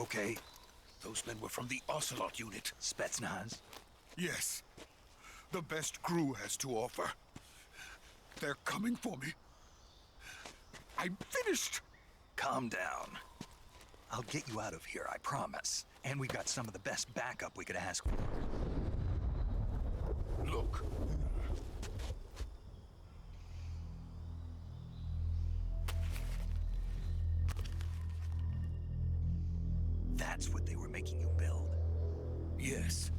okay? Those men were from the Ocelot unit. Spetsnaz? Yes. The best crew has to offer. They're coming for me. I'm finished! Calm down. I'll get you out of here, I promise. And we got some of the best backup we could ask for. Look. That's what they were making you build? Yes.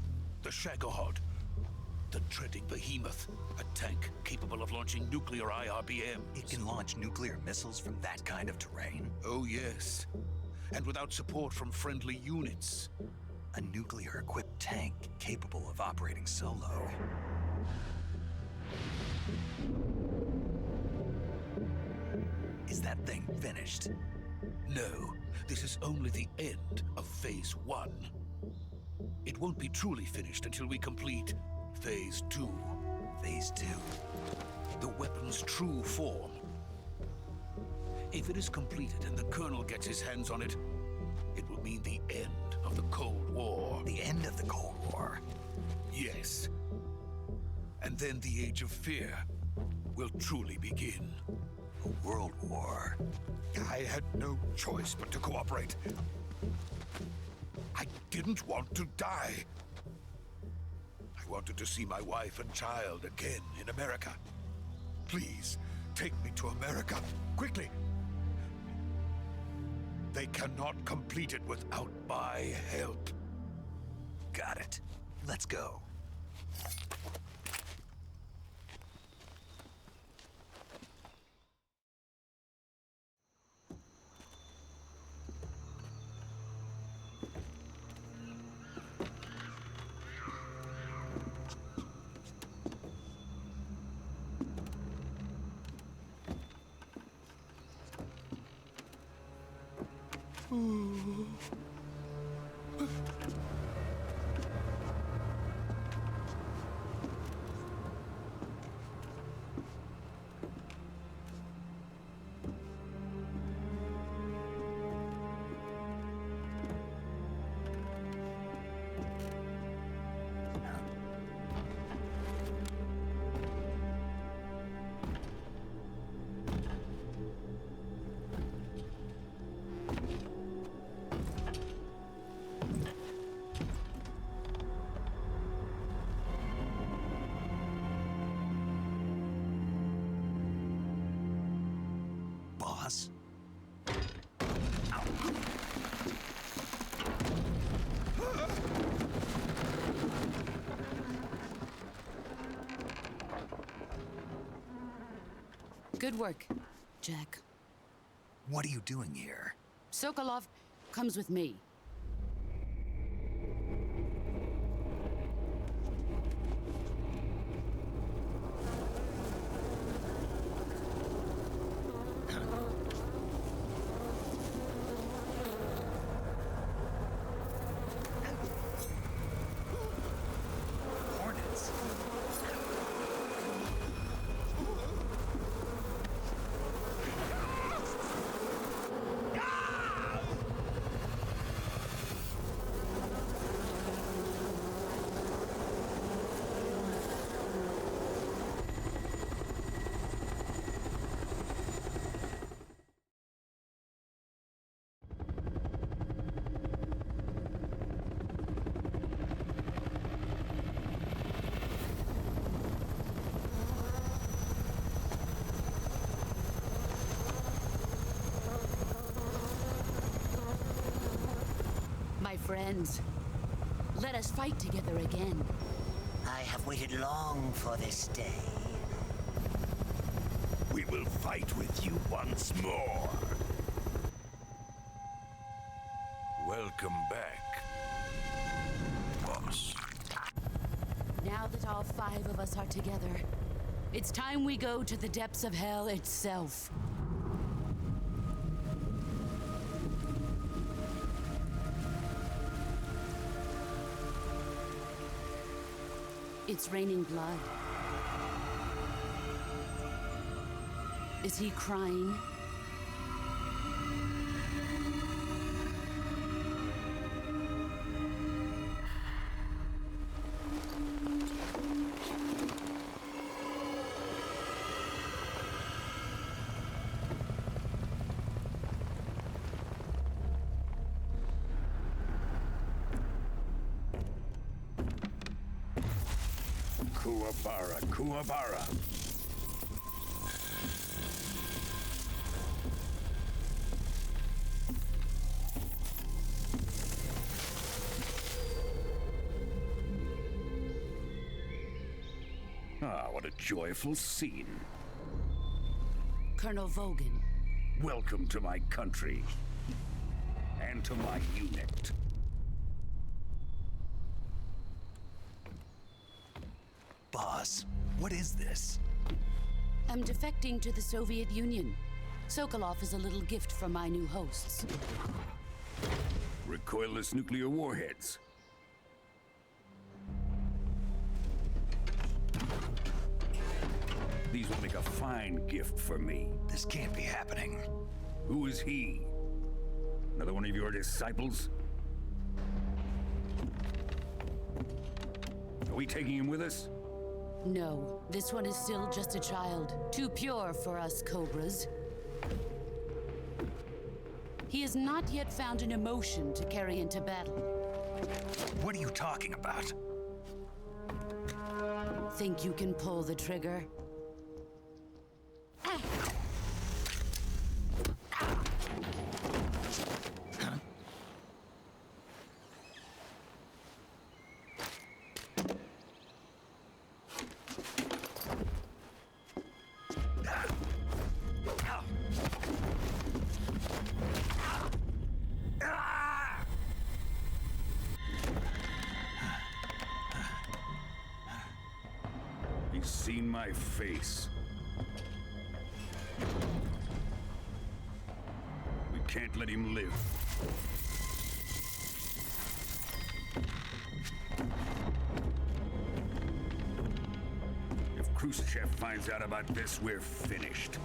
The Shagohod. The treading behemoth. A tank capable of launching nuclear IRBMs. It can launch nuclear missiles from that kind of terrain? Oh, yes. And without support from friendly units. A nuclear-equipped tank capable of operating solo. Is that thing finished? No, this is only the end of Phase 1. It won't be truly finished until we complete Phase 2. Phase 2? The weapon's true form. If it is completed and the Colonel gets his hands on it, it will mean the end of the Cold War. The end of the Cold War? Yes. And then the Age of Fear will truly begin. A world war? I had no choice but to cooperate. I didn't want to die. I wanted to see my wife and child again in America. Please, take me to America, quickly. They cannot complete it without my help. Got it. Let's go. Boss? Good work, Jack. What are you doing here? Sokolov comes with me. Hornets? My friends, let us fight together again. I have waited long for this day. We will fight with you once more. Welcome back, boss. Now that all 5 of us are together, it's time we go to the depths of hell itself. It's raining blood. Is he crying? Kuwabara, Kuwabara. Ah, what a joyful scene. Colonel Vogan. Welcome to my country. And to my unit. Boss, what is this? I'm defecting to the Soviet Union. Sokolov is a little gift from my new hosts. Recoilless nuclear warheads. These will make a fine gift for me. This can't be happening. Who is he? Another one of your disciples? Are we taking him with us? No, this one is still just a child. Too pure for us Cobras. He has not yet found an emotion to carry into battle. What are you talking about? Think you can pull the trigger? He's seen my face. We can't let him live. If Khrushchev finds out about this, we're finished.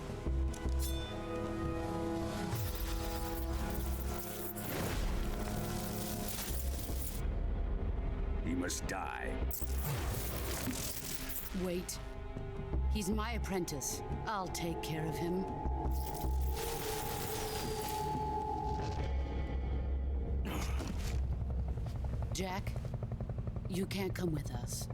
He must die. Wait. He's my apprentice. I'll take care of him. Jack, you can't come with us.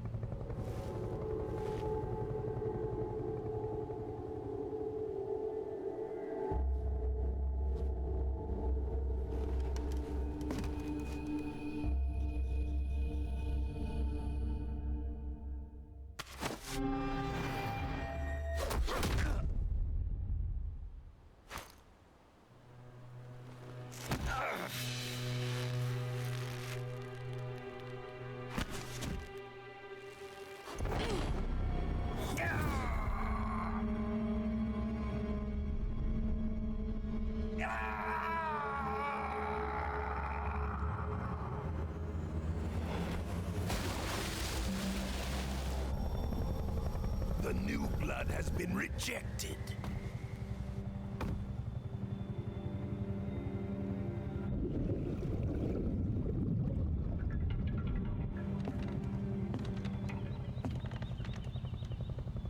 The new blood has been rejected.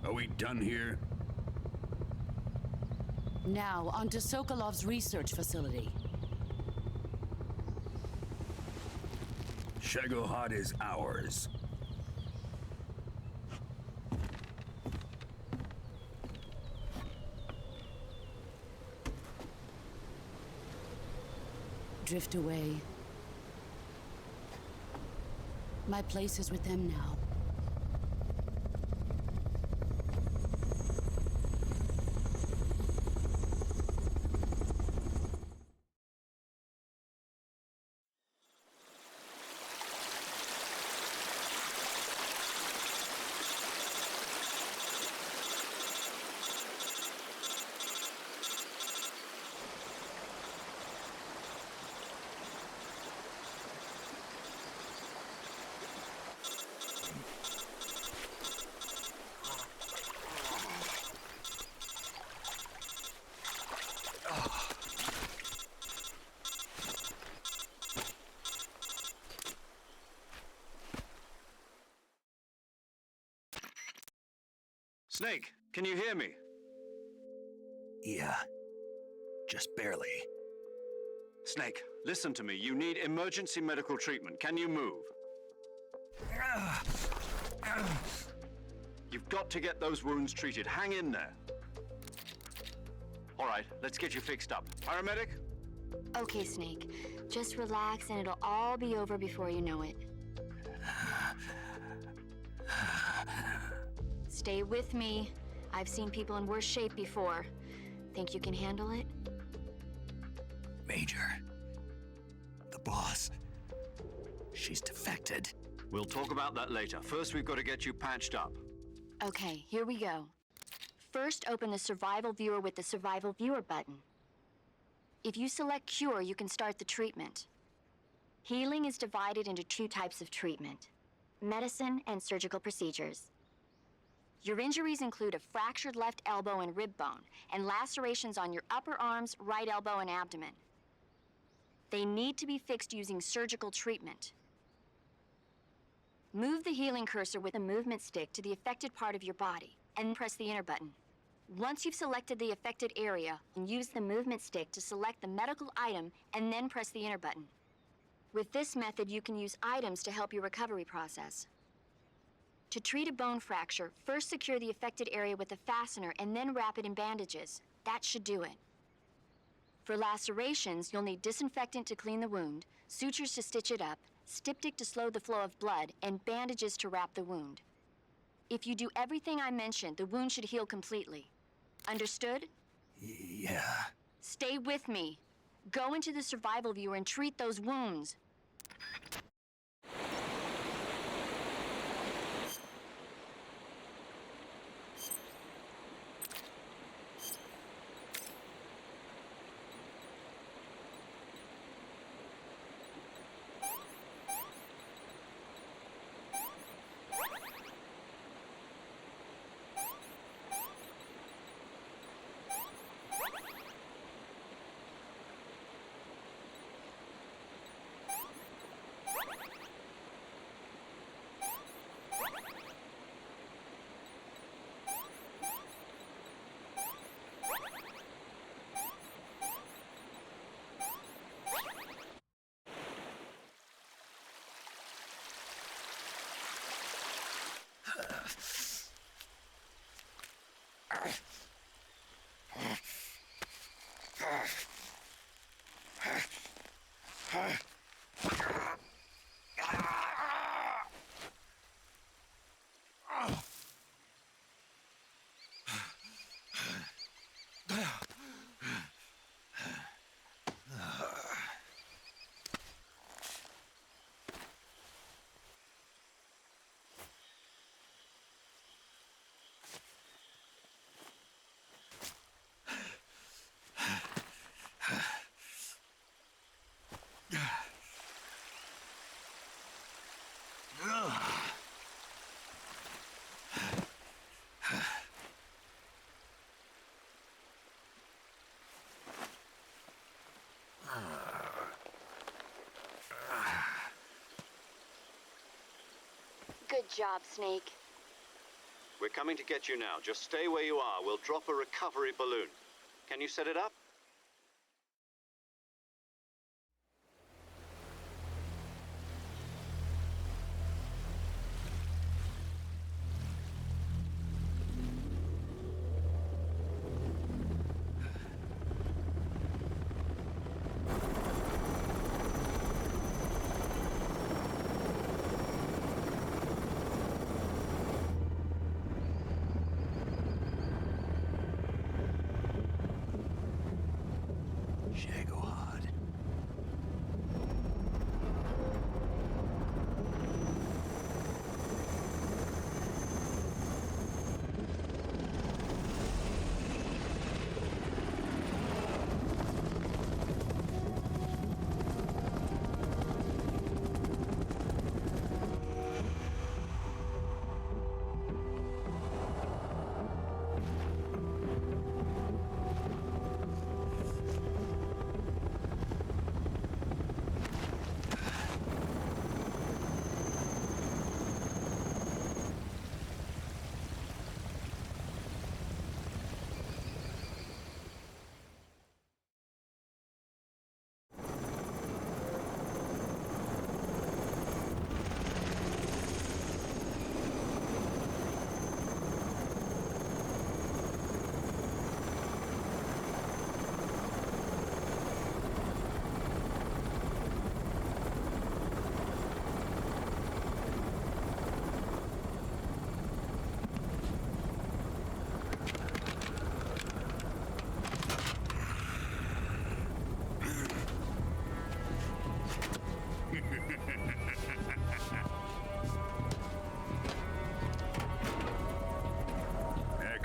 Are we done here? Now, onto Sokolov's research facility. Shagohod is ours. Drift away. My place is with them now. Snake, can you hear me? Yeah. Just barely. Snake, listen to me. You need emergency medical treatment. Can you move? You've got to get those wounds treated. Hang in there. All right, let's get you fixed up. Paramedic? Okay, Snake. Just relax and it'll all be over before you know it. Stay with me. I've seen people in worse shape before. Think you can handle it? Major. The boss. She's defected. We'll talk about that later. First, we've got to get you patched up. Okay, here we go. First, open the Survival Viewer with the Survival Viewer button. If you select Cure, you can start the treatment. Healing is divided into 2 types of treatment: medicine and surgical procedures. Your injuries include a fractured left elbow and rib bone, and lacerations on your upper arms, right elbow, and abdomen. They need to be fixed using surgical treatment. Move the healing cursor with a movement stick to the affected part of your body, and press the enter button. Once you've selected the affected area, use the movement stick to select the medical item, and then press the enter button. With this method, you can use items to help your recovery process. To treat a bone fracture, first secure the affected area with a fastener and then wrap it in bandages. That should do it. For lacerations, you'll need disinfectant to clean the wound, sutures to stitch it up, styptic to slow the flow of blood, and bandages to wrap the wound. If you do everything I mentioned, the wound should heal completely. Understood? Yeah. Stay with me. Go into the Survival Viewer and treat those wounds. Good job, Snake. We're coming to get you now. Just stay where you are. We'll drop a recovery balloon. Can you set it up?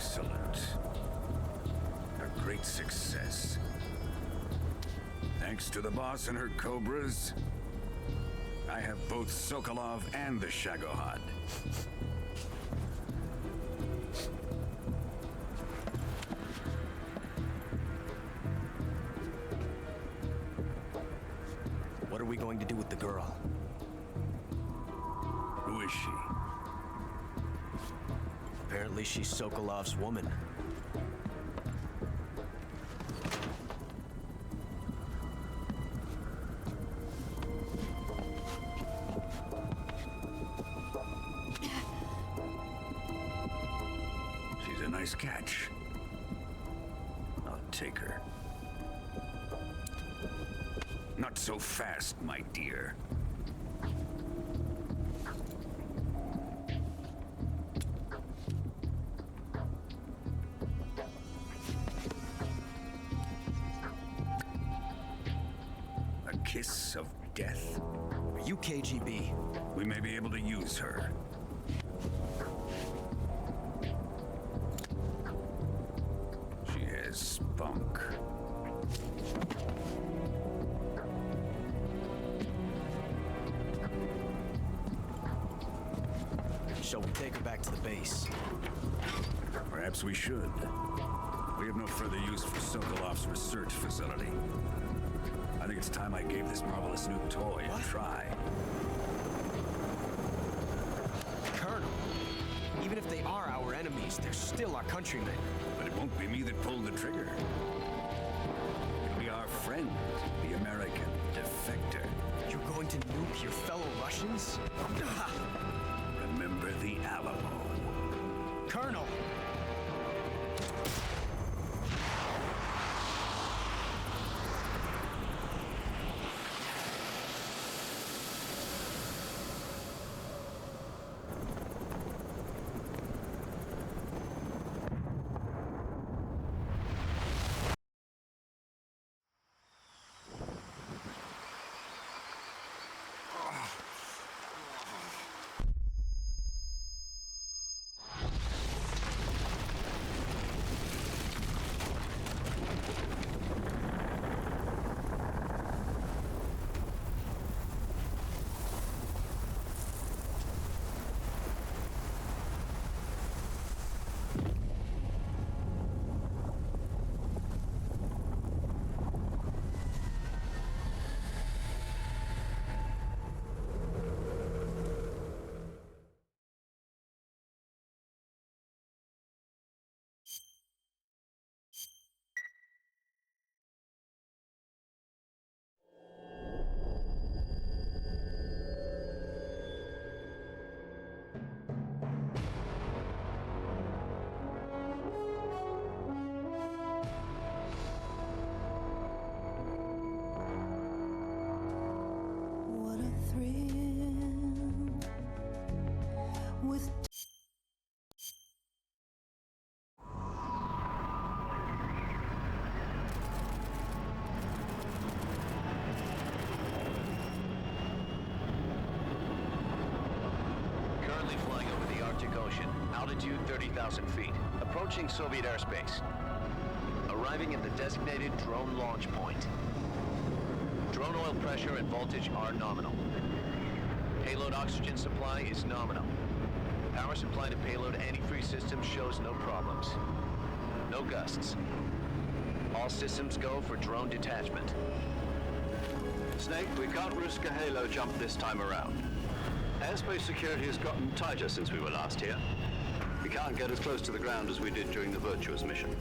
Excellent. A great success. Thanks to the boss and her cobras, I have both Sokolov and the Shagohod. What are we going to do with the girl? Who is she? Apparently she's Sokolov's woman. She's a nice catch. I'll take her. Not so fast, my dear. A kiss of death. Are you KGB? We may be able to use her. She has spunk. Shall we take her back to the base? Perhaps we should. We have no further use for Sokolov's research facility. I think it's time I gave this marvelous new toy a try. Colonel, even if they are our enemies, they're still our countrymen. But it won't be me that pulled the trigger. It'll be our friend, the American defector. You're going to nuke your fellow Russians? Remember the Alamo. Colonel! What a thrill with Currently flying over the Arctic Ocean, altitude 30,000 feet, approaching Soviet airspace. Arriving at the designated drone launch point. Drone oil pressure and voltage are nominal. Payload oxygen supply is nominal. Power supply to payload antifreeze system shows no problems. No gusts. All systems go for drone detachment. Snake, we can't risk a halo jump this time around. Airspace security has gotten tighter since we were last here. We can't get as close to the ground as we did during the Virtuous mission.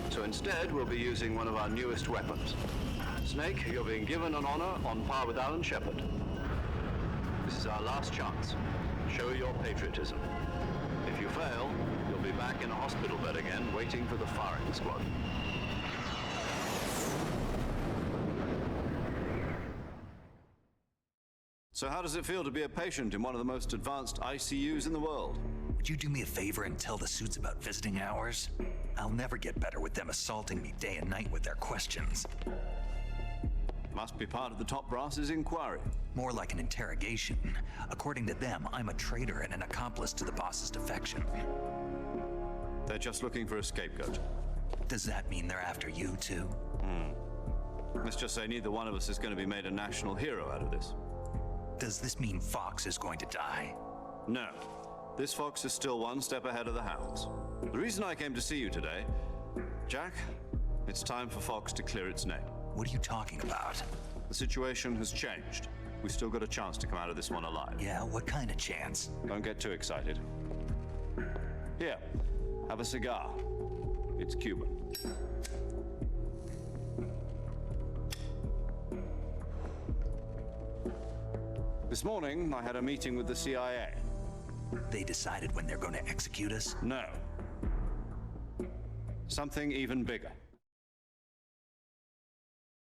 So instead, we'll be using one of our newest weapons. Snake, you're being given an honor on par with Alan Shepard. This is our last chance. Show your patriotism. If you fail, you'll be back in a hospital bed again, waiting for the firing squad. So how does it feel to be a patient in one of the most advanced ICUs in the world? Would you do me a favor and tell the suits about visiting hours? I'll never get better with them assaulting me day and night with their questions. Must be part of the top brass's inquiry. More like an interrogation. According to them, I'm a traitor and an accomplice to the boss's defection. just looking for a scapegoat. Does that mean they're after you, too? Let's just say neither one of us is going to be made a national hero out of this. Does this mean Fox is going to die? No. This fox is still one step ahead of the hounds. The reason I came to see you today, Jack, it's time for Fox to clear its name. What are you talking about? The situation has changed. We've still got a chance to come out of this one alive. Yeah, what kind of chance? Don't get too excited. Here, have a cigar. It's Cuban. This morning, I had a meeting with the CIA. They decided when they're going to execute us? No. Something even bigger.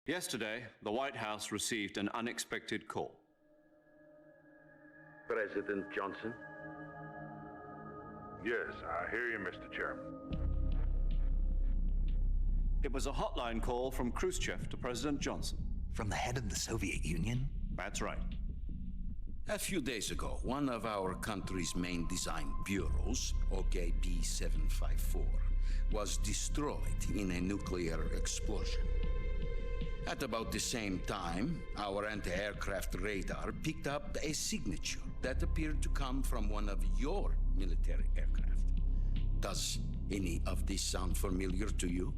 Yesterday, the White House received an unexpected call. President Johnson? Yes, I hear you, Mr. Chairman. It was a hotline call from Khrushchev to President Johnson. From the head of the Soviet Union? That's right. A few days ago, one of our country's main design bureaus, OKB 754, was destroyed in a nuclear explosion. At about the same time, our anti-aircraft radar picked up a signature that appeared to come from one of your military aircraft. Does any of this sound familiar to you?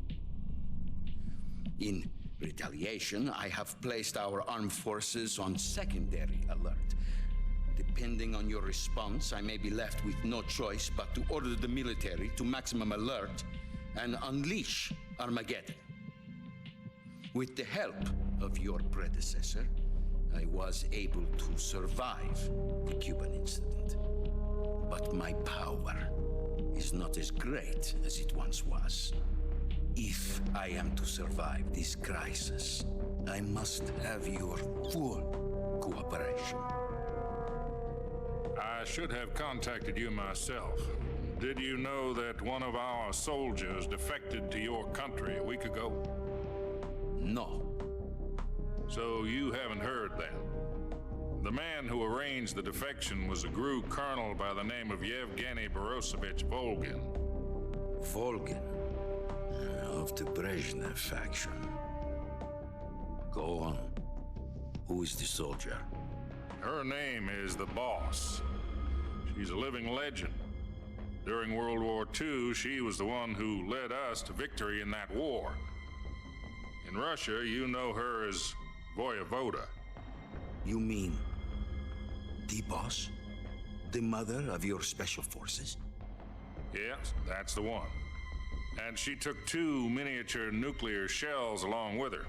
In retaliation, I have placed our armed forces on secondary alert. Depending on your response, I may be left with no choice but to order the military to maximum alert and unleash Armageddon. With the help of your predecessor, I was able to survive the Cuban incident. But my power is not as great as it once was. If I am to survive this crisis, I must have your full cooperation. I should have contacted you myself. Did you know that one of our soldiers defected to your country a week ago? No. So you haven't heard then. The man who arranged the defection was a GRU colonel by the name of Yevgeny Borisovich Volgin. Volgin? Of the Brezhnev faction. Go on. Who is the soldier? Her name is the Boss. She's a living legend. During World War II, she was the one who led us to victory in that war. In Russia, you know her as Voyevoda. You mean the Boss? The mother of your special forces? Yes, that's the one. And she took 2 miniature nuclear shells along with her.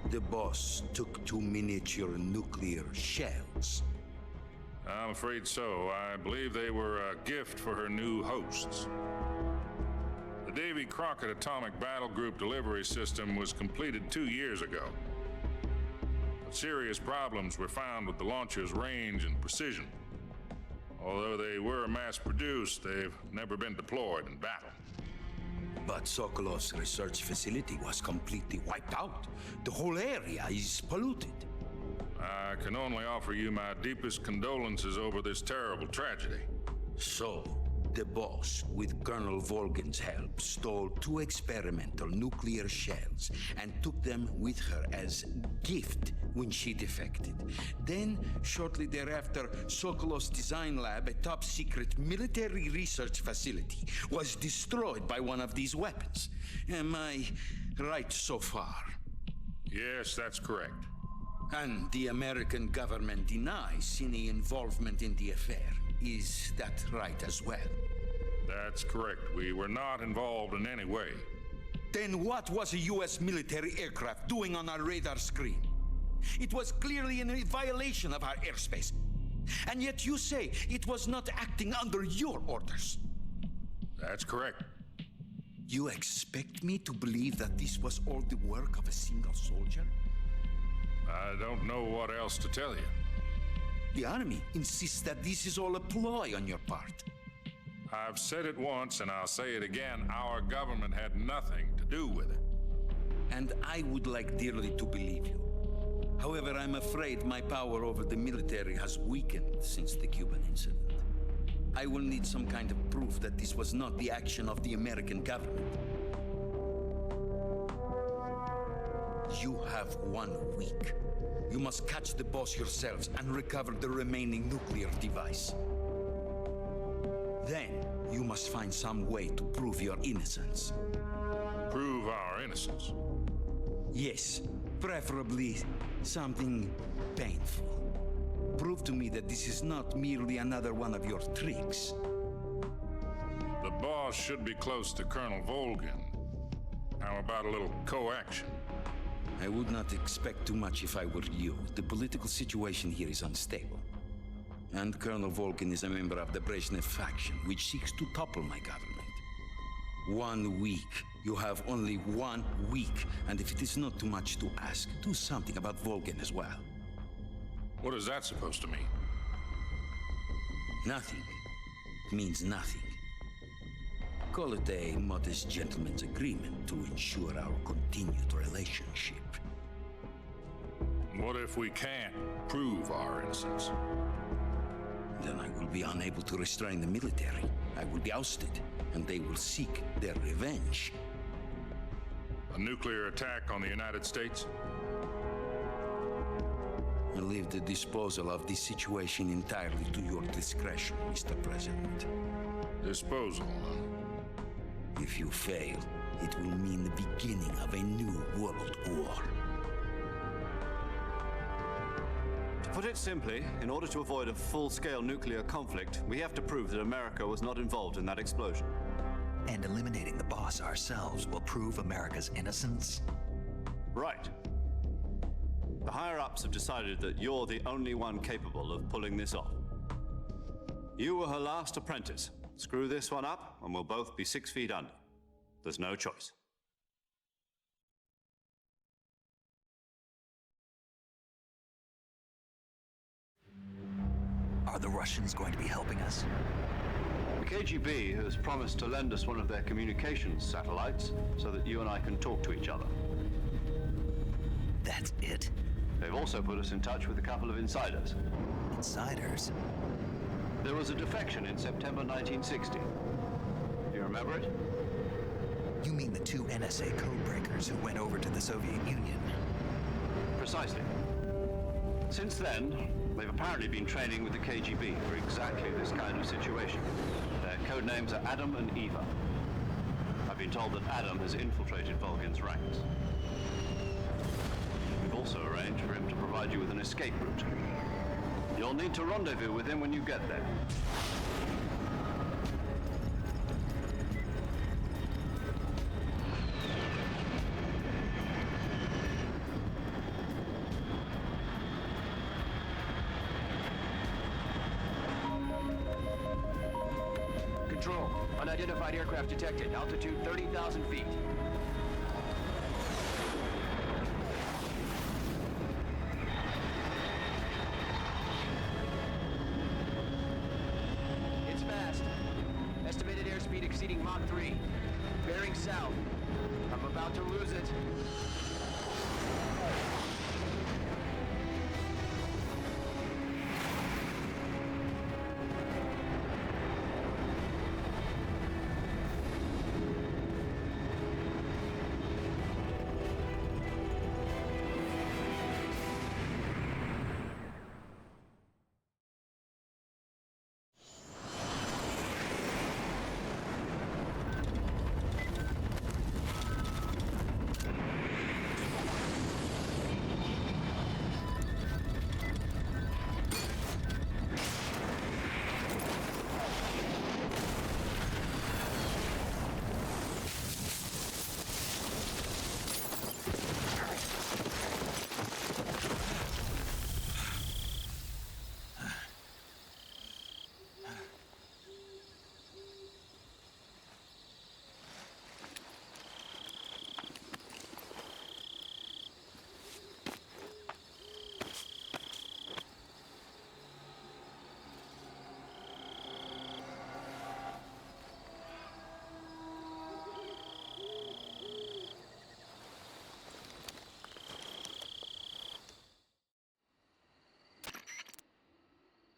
The Boss took 2 miniature nuclear shells? I'm afraid so. I believe they were a gift for her new hosts. The Davy Crockett Atomic Battle Group delivery system was completed 2 years ago. But serious problems were found with the launcher's range and precision. Although they were mass-produced, they've never been deployed in battle. But Sokolov's research facility was completely wiped out. The whole area is polluted. I can only offer you my deepest condolences over this terrible tragedy. So, the Boss, with Colonel Volgin's help, stole 2 experimental nuclear shells and took them with her as gift when she defected. Then, shortly thereafter, Sokolov's design lab, a top-secret military research facility, was destroyed by one of these weapons. Am I right so far? Yes, that's correct. And the American government denies any involvement in the affair. Is that right as well? That's correct. We were not involved in any way. Then what was a U.S. military aircraft doing on our radar screen? It was clearly in violation of our airspace. And yet you say it was not acting under your orders. That's correct. You expect me to believe that this was all the work of a single soldier? I don't know what else to tell you. The Army insists that this is all a ploy on your part. I've said it once and I'll say it again. Our government had nothing to do with it. And I would like dearly to believe you. However, I'm afraid my power over the military has weakened since the Cuban incident. I will need some kind of proof that this was not the action of the American government. You have 1 week. You must catch the boss yourselves and recover the remaining nuclear device. Then, you must find some way to prove your innocence. Prove our innocence? Yes, preferably something painful. Prove to me that this is not merely another one of your tricks. The boss should be close to Colonel Volgin. How about a little coaction? I would not expect too much if I were you. The political situation here is unstable. And Colonel Volgin is a member of the Brezhnev faction, which seeks to topple my government. 1 week. You have only 1 week. And if it is not too much to ask, do something about Volgin as well. What is that supposed to mean? Nothing. It means nothing. Call it a modest gentleman's agreement to ensure our continued relationship. What if we can't prove our innocence? Then I will be unable to restrain the military. I will be ousted, and they will seek their revenge. A nuclear attack on the United States? I leave the disposal of this situation entirely to your discretion, Mr. President. Disposal, huh? If you fail, it will mean the beginning of a new world war. To put it simply, in order to avoid a full-scale nuclear conflict, we have to prove that America was not involved in that explosion. And eliminating the boss ourselves will prove America's innocence? Right. The higher-ups have decided that you're the only one capable of pulling this off. You were her last apprentice. Screw this one up, and we'll both be 6 feet under. There's no choice. Are the Russians going to be helping us? The KGB has promised to lend us one of their communications satellites so that you and I can talk to each other. That's it? They've also put us in touch with a couple of insiders. Insiders? There was a defection in September 1960. Do you remember it? You mean the 2 NSA codebreakers who went over to the Soviet Union? Precisely. Since then, they've apparently been training with the KGB for exactly this kind of situation. Their code names are Adam and Eva. I've been told that Adam has infiltrated Volgin's ranks. We've also arranged for him to provide you with an escape route. You'll need to rendezvous with him when you get there. Control. Unidentified aircraft detected. Altitude 30,000 feet. It's fast. Estimated airspeed exceeding Mach 3. Bearing south. I'm about to lose it.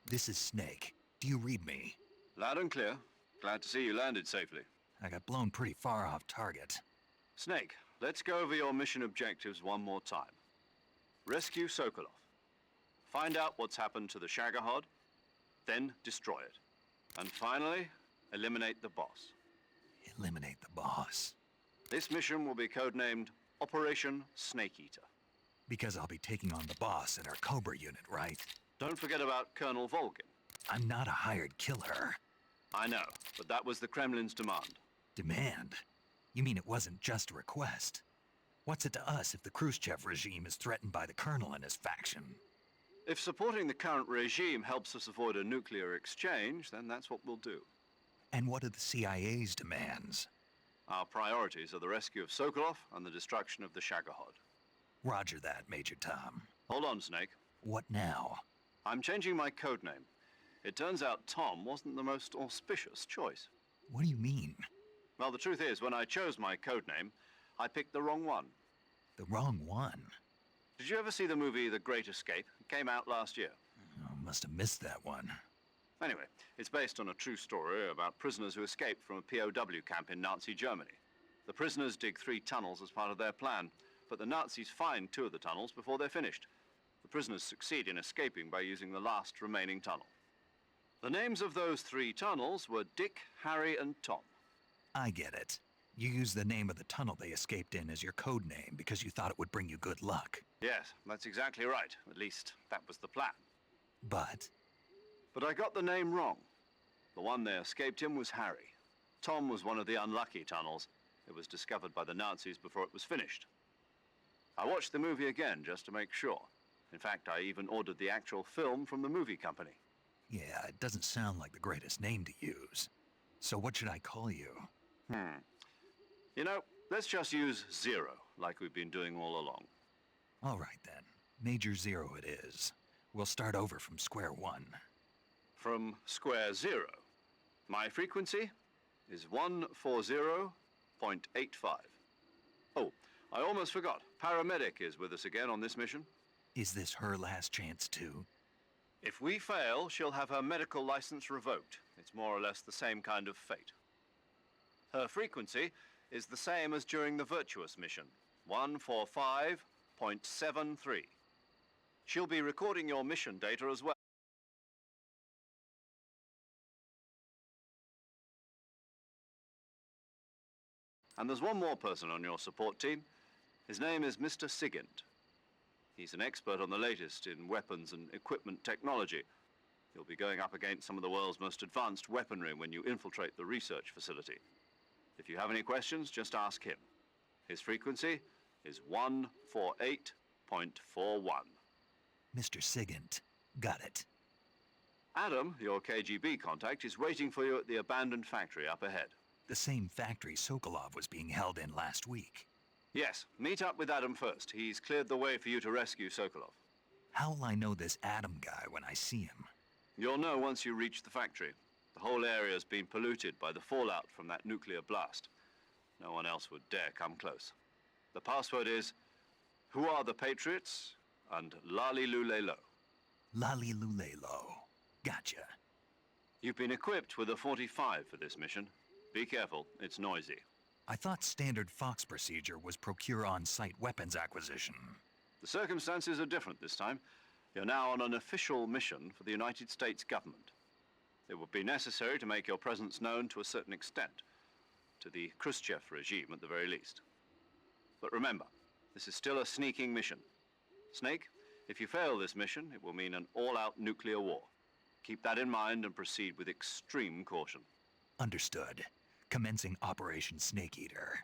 This is Snake. Do you read me? Loud and clear. Glad to see you landed safely. I got blown pretty far off target. Snake, let's go over your mission objectives one more time. Rescue Sokolov. Find out what's happened to the Shagohod, then destroy it. And finally, eliminate the boss. Eliminate the boss. This mission will be codenamed Operation Snake Eater. Because I'll be taking on the boss in our Cobra unit, right? Don't forget about Colonel Volgin. I'm not a hired killer. I know, but that was the Kremlin's demand. Demand? You mean it wasn't just a request? What's it to us if the Khrushchev regime is threatened by the Colonel and his faction? If supporting the current regime helps us avoid a nuclear exchange, then that's what we'll do. And what are the CIA's demands? Our priorities are the rescue of Sokolov and the destruction of the Shagohod. Roger that, Major Tom. Hold on, Snake. What now? I'm changing my codename. It turns out Tom wasn't the most auspicious choice. What do you mean? Well, the truth is, when I chose my codename, I picked the wrong one. The wrong one? Did you ever see the movie The Great Escape? It came out last year. Oh, must have missed that one. Anyway, it's based on a true story about prisoners who escaped from a POW camp in Nazi Germany. The prisoners dig 3 tunnels as part of their plan, but the Nazis find 2 of the tunnels before they're finished. The prisoners succeed in escaping by using the last remaining tunnel. The names of those 3 tunnels were Dick, Harry, and Tom. I get it. You used the name of the tunnel they escaped in as your code name because you thought it would bring you good luck. Yes, that's exactly right. At least, that was the plan. But I got the name wrong. The one they escaped in was Harry. Tom was one of the unlucky tunnels. It was discovered by the Nazis before it was finished. I watched the movie again just to make sure. In fact, I even ordered the actual film from the movie company. yeah, it doesn't sound like the greatest name to use. So what should I call you? You know, let's just use Zero, like we've been doing all along. All right then. Major Zero it is. We'll start over from square one. From square 0. My frequency is 140.85. Oh, I almost forgot. Paramedic is with us again on this mission. Is this her last chance too? If we fail, she'll have her medical license revoked. It's more or less the same kind of fate. Her frequency is the same as during the Virtuous mission, 145.73. She'll be recording your mission data as well. And there's one more person on your support team. His name is Mr. Sigint. He's an expert on the latest in weapons and equipment technology. You'll be going up against some of the world's most advanced weaponry when you infiltrate the research facility. If you have any questions, just ask him. His frequency is 148.41. Mr. Sigint. Got it. Adam, your KGB contact, is waiting for you at the abandoned factory up ahead. The same factory Sokolov was being held in last week. Yes, meet up with Adam first. He's cleared the way for you to rescue Sokolov. How will I know this Adam guy when I see him? You'll know once you reach the factory. The whole area's been polluted by the fallout from that nuclear blast. No one else would dare come close. The password is, "Who are the Patriots?" and "Lali Lulelo." Lali Lulelo. Gotcha. You've been equipped with a 45 for this mission. Be careful, it's noisy. I thought standard Fox procedure was procure on-site weapons acquisition. The circumstances are different this time. You're now on an official mission for the United States government. It would be necessary to make your presence known to a certain extent, to the Khrushchev regime at the very least. But remember, this is still a sneaking mission. Snake, if you fail this mission, it will mean an all-out nuclear war. Keep that in mind and proceed with extreme caution. Understood. Commencing Operation Snake Eater.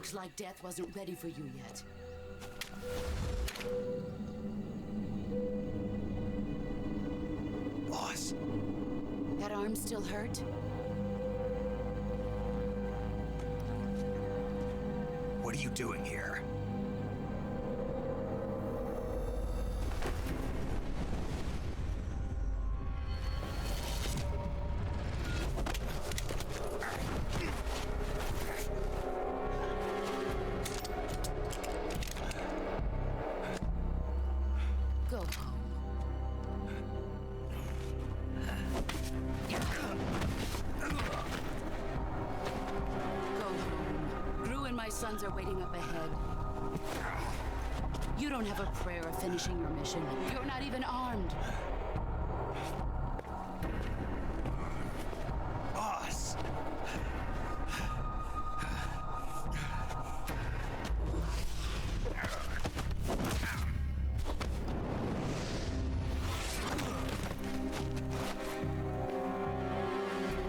Looks like death wasn't ready for you yet. Boss. That arm still hurt? What are you doing here? Go home. Go home. Gru and my sons are waiting up ahead. You don't have a prayer of finishing your mission. You're not even armed. Boss!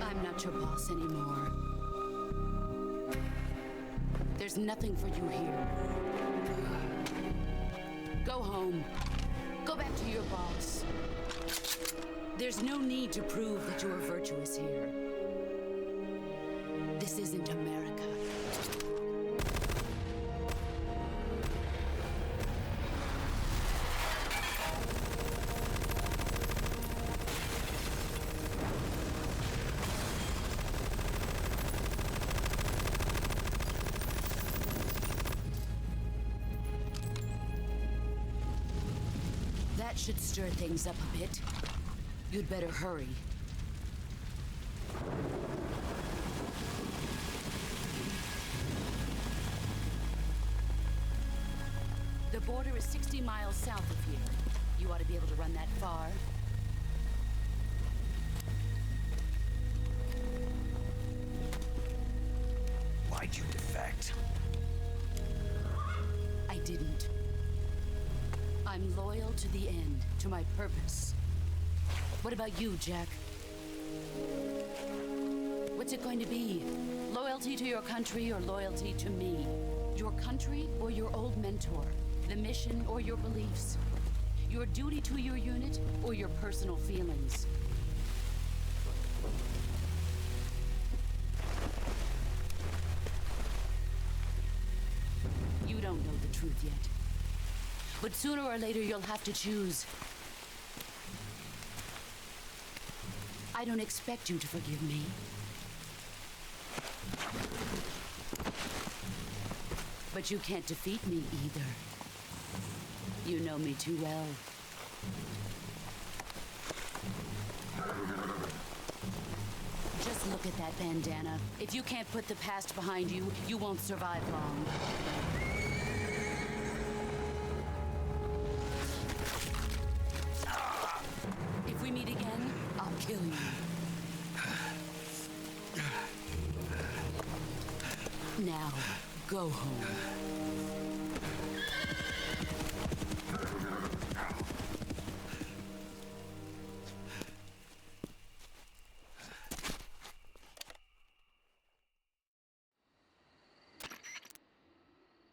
I'm not your boss anymore. There's nothing for you here. Go home. Go back to your boss. There's no need to prove that you are virtuous here. This isn't America. That should stir things up a bit. You'd better hurry. The border is 60 miles south of here. You ought to be able to run that far. Why'd you defect? I didn't. I'm loyal to the end, to my purpose. What about you, Jack? What's it going to be? Loyalty to your country or loyalty to me? Your country or your old mentor? The mission or your beliefs? Your duty to your unit or your personal feelings? You don't know the truth yet. But sooner or later, you'll have to choose. I don't expect you to forgive me. But you can't defeat me either. You know me too well. Just look at that bandana. If you can't put the past behind you, you won't survive long. If we meet again, I'll kill you. Now, go home.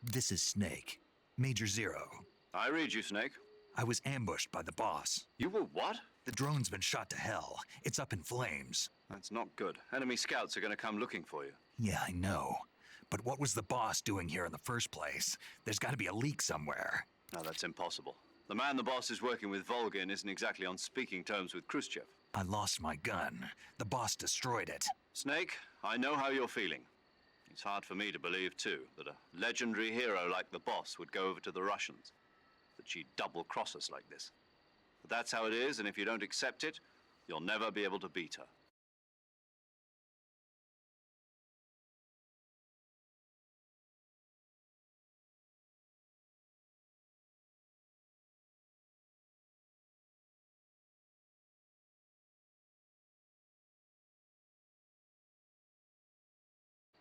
This is Snake. Major Zero. I read you, Snake. I was ambushed by the boss. You were what? The drone's been shot to hell. It's up in flames. That's not good. Enemy scouts are going to come looking for you. Yeah, I know. But what was the boss doing here in the first place? There's got to be a leak somewhere. No, that's impossible. The man the boss is working with, Volgin, isn't exactly on speaking terms with Khrushchev. I lost my gun. The boss destroyed it. Snake, I know how you're feeling. It's hard for me to believe, too, that a legendary hero like the boss would go over to the Russians. That she'd double-cross us like this. But that's how it is, and if you don't accept it, you'll never be able to beat her.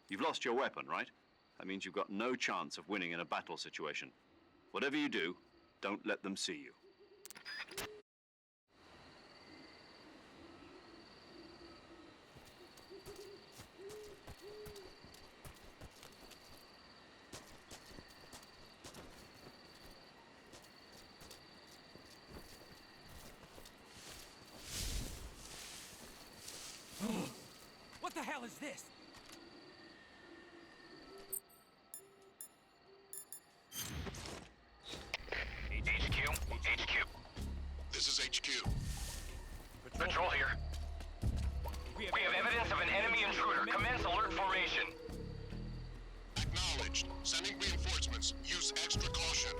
You've lost your weapon, right? That means you've got no chance of winning in a battle situation. Whatever you do, don't let them see you. hell is this? HQ. This is HQ. Patrol here. We have evidence of an enemy intruder. Commence alert formation. Acknowledged. Sending reinforcements. Use extra caution.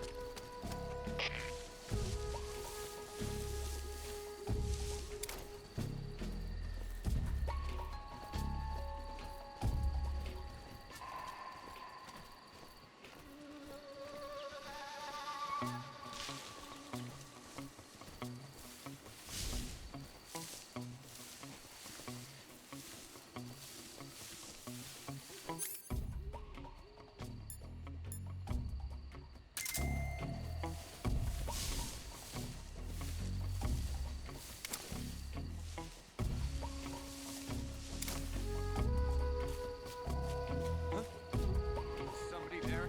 Somebody there?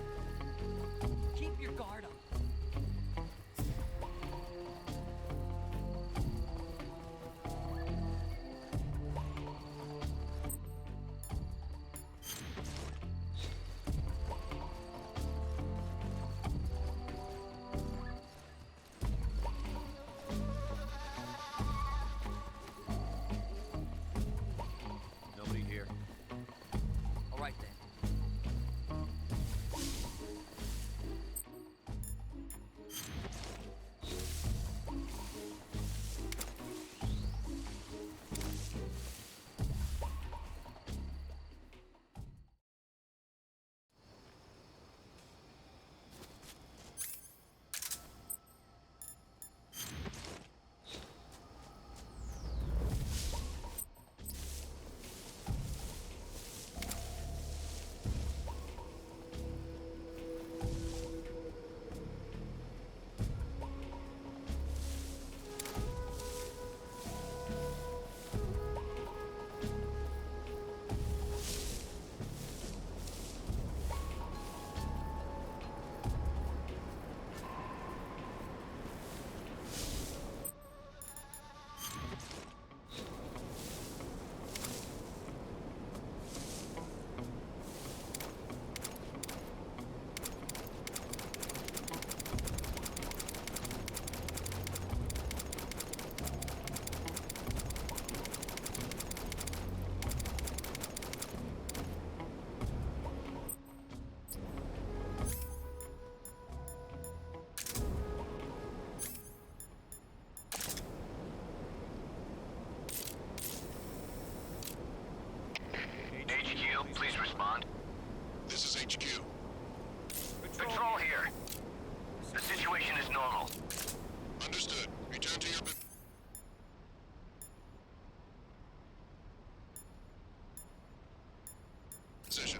Keep your guard up. Nobody here. All right then. HQ, please respond. This is HQ. Patrol here. The situation is normal. Understood. Return to your position.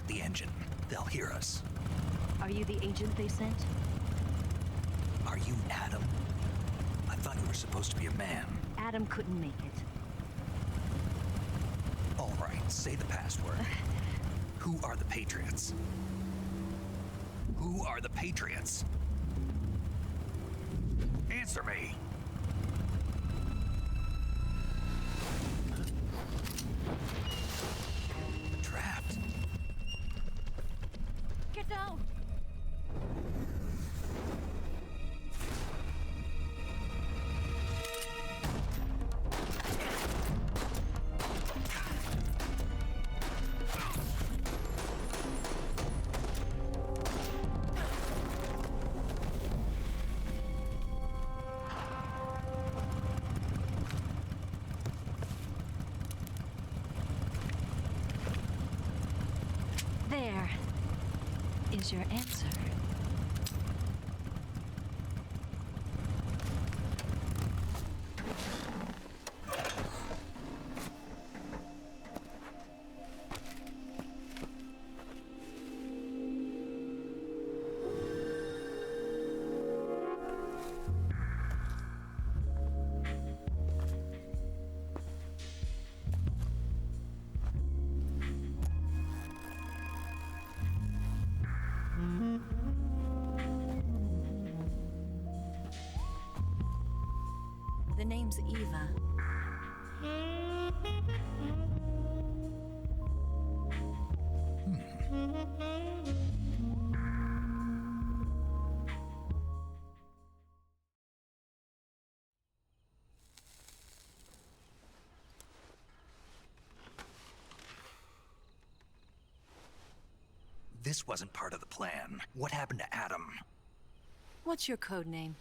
Shut the engine. They'll hear us. Are you the agent they sent? Are you Adam? I thought you were supposed to be a man. Adam couldn't make it. All right, say the password. Who are the Patriots? Who are the Patriots? Answer me! Trapped. Get down! There is your answer. The name's Eva. This wasn't part of the plan. What happened to Adam? What's your code name?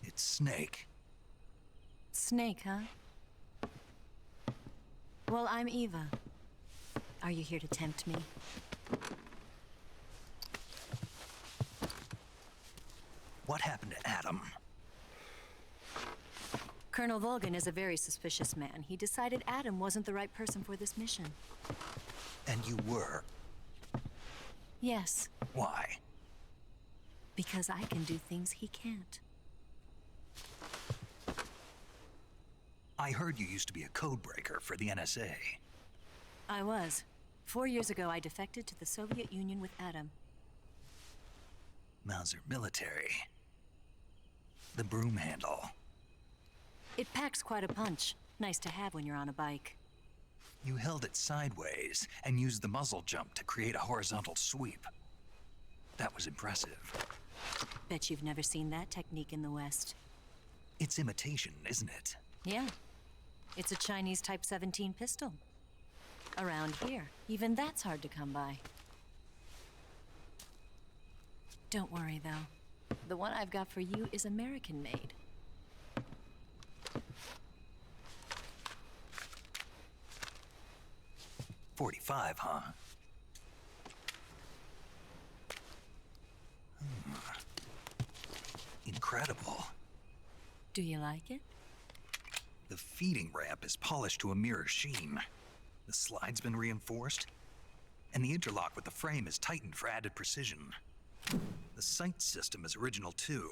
It's Snake. Snake, huh? Well, I'm Eva. Are you here to tempt me? What happened to Adam? Colonel Volgin is a very suspicious man. He decided Adam wasn't the right person for this mission. And you were? Yes. Why? Because I can do things he can't. I heard you used to be a codebreaker for the NSA. I was. 4 years ago, I defected to the Soviet Union with Adam. Mauser military. The broom handle. It packs quite a punch. Nice to have when you're on a bike. You held it sideways and used the muzzle jump to create a horizontal sweep. That was impressive. Bet you've never seen that technique in the West. It's imitation, isn't it? Yeah. It's a Chinese Type 17 pistol. Around here, even that's hard to come by. Don't worry, though. The one I've got for you is American-made. .45, huh? Incredible. Do you like it? The feeding ramp is polished to a mirror sheen. The slide's been reinforced, and the interlock with the frame is tightened for added precision. The sight system is original too.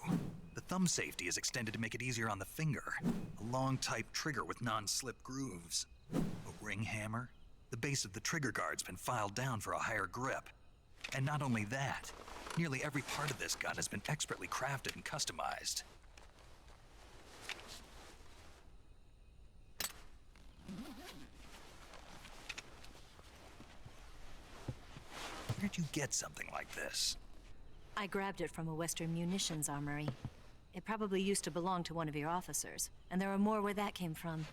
The thumb safety is extended to make it easier on the finger. A long type trigger with non-slip grooves. A ring hammer. The base of the trigger guard's been filed down for a higher grip. And not only that, nearly every part of this gun has been expertly crafted and customized. Where'd you get something like this? I grabbed it from a Western munitions armory. It probably used to belong to one of your officers, and there are more where that came from.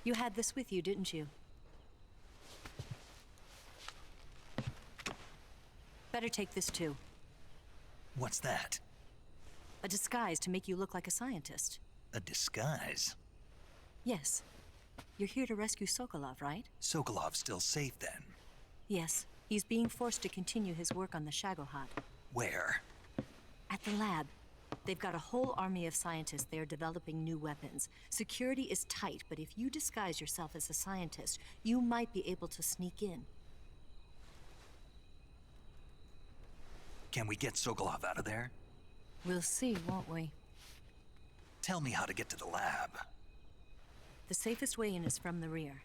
You had this with you, didn't you? Better take this too. What's that? A disguise to make you look like a scientist. A disguise? Yes. You're here to rescue Sokolov, right? Sokolov's still safe then? Yes. He's being forced to continue his work on the Shagohod. Where? At the lab. They've got a whole army of scientists there developing new weapons. Security is tight, but if you disguise yourself as a scientist, you might be able to sneak in. Can we get Sokolov out of there? We'll see, won't we? Tell me how to get to the lab. The safest way in is from the rear.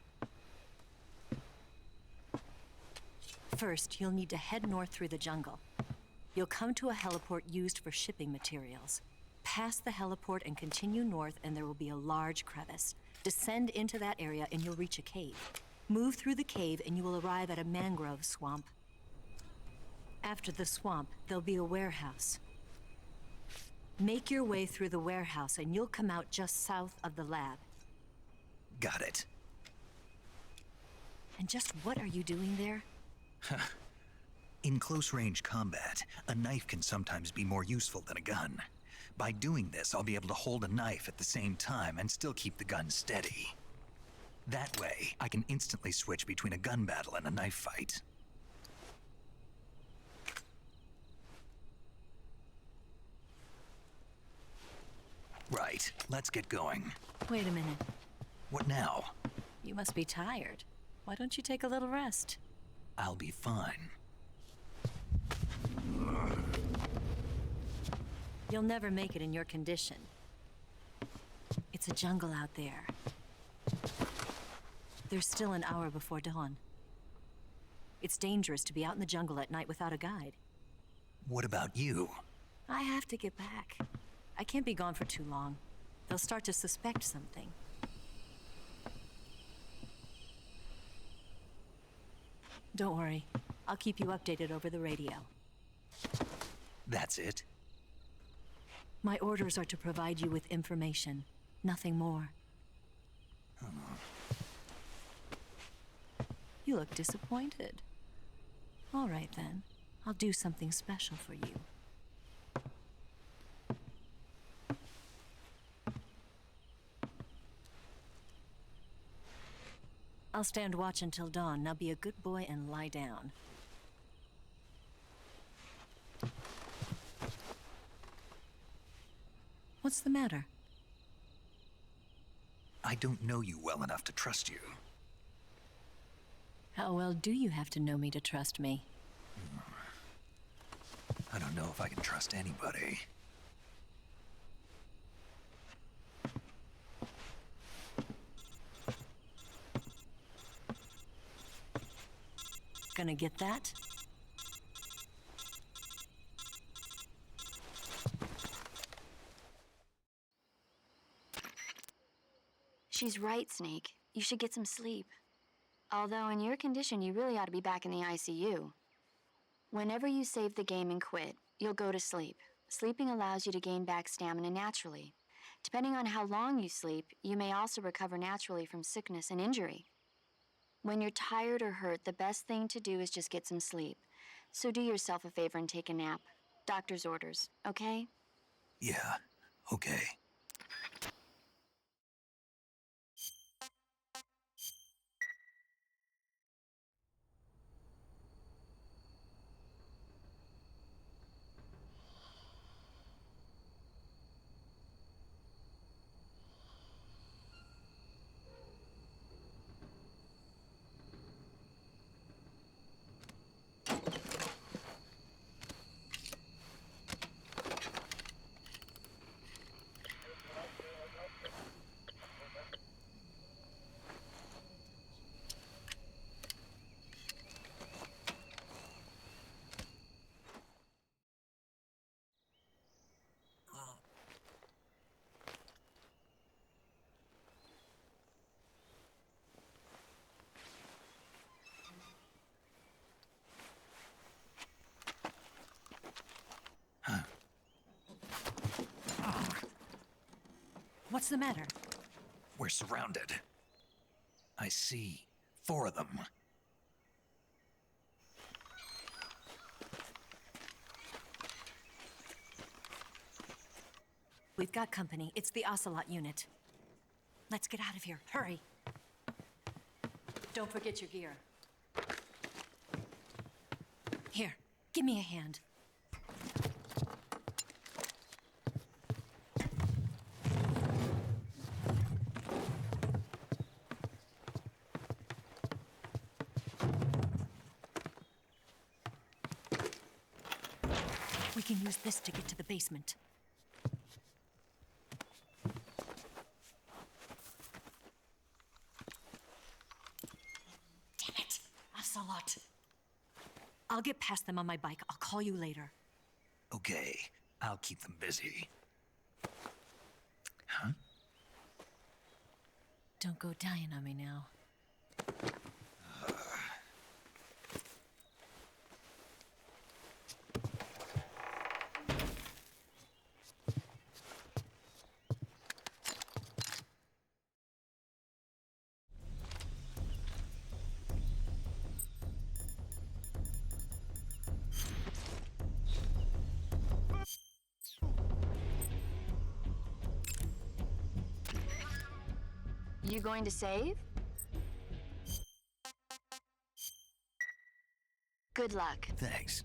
First, you'll need to head north through the jungle. You'll come to a heliport used for shipping materials. Pass the heliport and continue north, and there will be a large crevice. Descend into that area and you'll reach a cave. Move through the cave and you will arrive at a mangrove swamp. After the swamp, there'll be a warehouse. Make your way through the warehouse and you'll come out just south of the lab. Got it. And just what are you doing there? In close-range combat, a knife can sometimes be more useful than a gun. By doing this, I'll be able to hold a knife at the same time and still keep the gun steady. That way, I can instantly switch between a gun battle and a knife fight. Right, let's get going. Wait a minute. What now? You must be tired. Why don't you take a little rest? I'll be fine. You'll never make it in your condition. It's a jungle out there. There's still an hour before dawn. It's dangerous to be out in the jungle at night without a guide. What about you? I have to get back. I can't be gone for too long. They'll start to suspect something. Don't worry. I'll keep you updated over the radio. That's it? My orders are to provide you with information, nothing more. You look disappointed. All right then. I'll do something special for you. I'll stand watch until dawn. Now be a good boy and lie down. What's the matter? I don't know you well enough to trust you. How well do you have to know me to trust me? I don't know if I can trust anybody. Gonna get that? She's right, Snake. You should get some sleep. Although in your condition, you really ought to be back in the ICU. Whenever you save the game and quit, you'll go to sleep. Sleeping allows you to gain back stamina naturally. Depending on how long you sleep, you may also recover naturally from sickness and injury. When you're tired or hurt, the best thing to do is just get some sleep. So do yourself a favor and take a nap. Doctor's orders, okay? Yeah, okay. What's the matter? We're surrounded. I see 4 of them. We've got company. It's the Ocelot unit. Let's get out of here. Hurry. Don't forget your gear. Here, give me a hand. We can use this to get to the basement. Damn it! Ocelot! I'll get past them on my bike. I'll call you later. Okay, I'll keep them busy. Huh? Don't go dying on me now. You going to save? Good luck. Thanks.